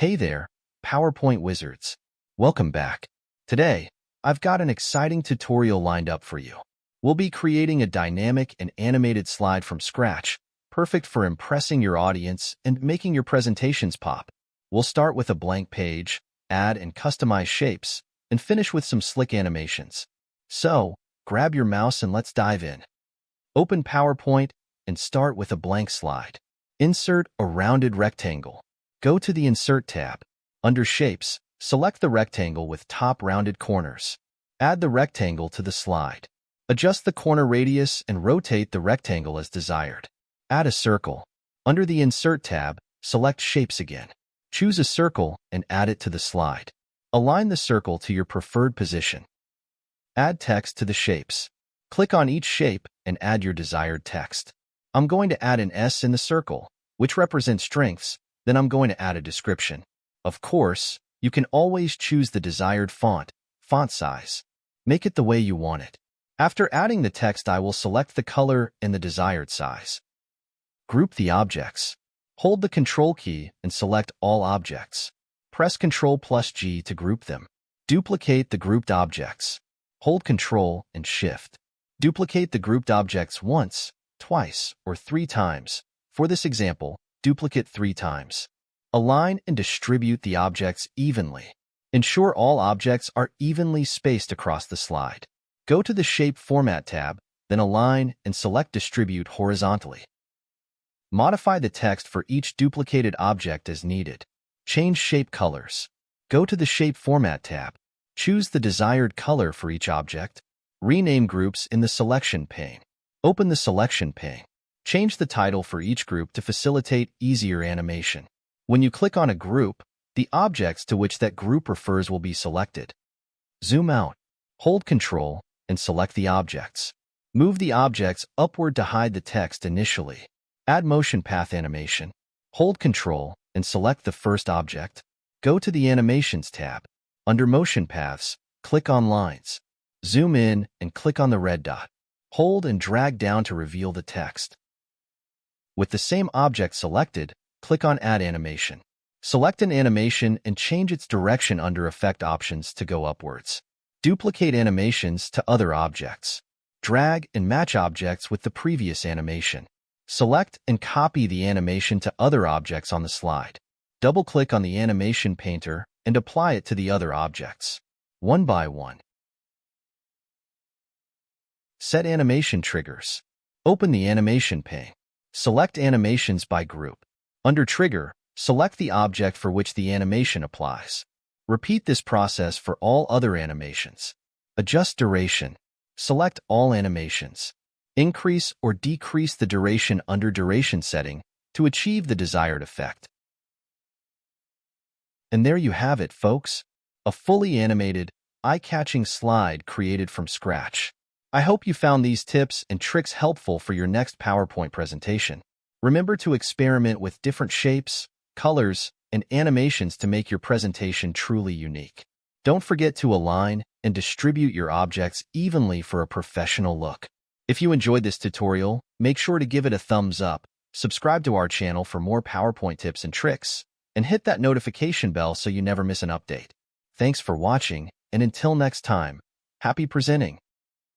Hey there, PowerPoint wizards. Welcome back. Today, I've got an exciting tutorial lined up for you. We'll be creating a dynamic and animated slide from scratch, perfect for impressing your audience and making your presentations pop. We'll start with a blank page, add and customize shapes, and finish with some slick animations. So, grab your mouse and let's dive in. Open PowerPoint and start with a blank slide. Insert a rounded rectangle. Go to the Insert tab. Under Shapes, select the rectangle with top rounded corners. Add the rectangle to the slide. Adjust the corner radius and rotate the rectangle as desired. Add a circle. Under the Insert tab, select Shapes again. Choose a circle and add it to the slide. Align the circle to your preferred position. Add text to the shapes. Click on each shape and add your desired text. I'm going to add an S in the circle, which represents strengths, then I'm going to add a description. Of course, you can always choose the desired font size. Make it the way you want it. After adding the text, I will select the color and the desired size. Group the objects. Hold the Control key and select all objects. Press Ctrl+G to group them. Duplicate the grouped objects. Hold Ctrl and Shift. Duplicate the grouped objects once, twice, or 3 times. For this example, duplicate 3 times. Align and distribute the objects evenly. Ensure all objects are evenly spaced across the slide. Go to the Shape Format tab, then Align and select Distribute horizontally. Modify the text for each duplicated object as needed. Change shape colors. Go to the Shape Format tab. Choose the desired color for each object. Rename groups in the Selection Pane. Open the Selection Pane. Change the title for each group to facilitate easier animation. When you click on a group, the objects to which that group refers will be selected. Zoom out. Hold Ctrl and select the objects. Move the objects upward to hide the text initially. Add motion path animation. Hold Ctrl and select the first object. Go to the Animations tab. Under Motion Paths, click on Lines. Zoom in and click on the red dot. Hold and drag down to reveal the text. With the same object selected, click on Add Animation. Select an animation and change its direction under Effect Options to go upwards. Duplicate animations to other objects. Drag and match objects with the previous animation. Select and copy the animation to other objects on the slide. Double-click on the Animation Painter and apply it to the other objects, one by one. Set animation triggers. Open the Animation Pane. Select Animations by group. Under Trigger, select the object for which the animation applies. Repeat this process for all other animations. Adjust duration. Select all animations. Increase or decrease the duration under Duration setting to achieve the desired effect. And there you have it, folks. A fully animated, eye-catching slide created from scratch. I hope you found these tips and tricks helpful for your next PowerPoint presentation. Remember to experiment with different shapes, colors, and animations to make your presentation truly unique. Don't forget to align and distribute your objects evenly for a professional look. If you enjoyed this tutorial, make sure to give it a thumbs up, subscribe to our channel for more PowerPoint tips and tricks, and hit that notification bell so you never miss an update. Thanks for watching, and until next time, happy presenting!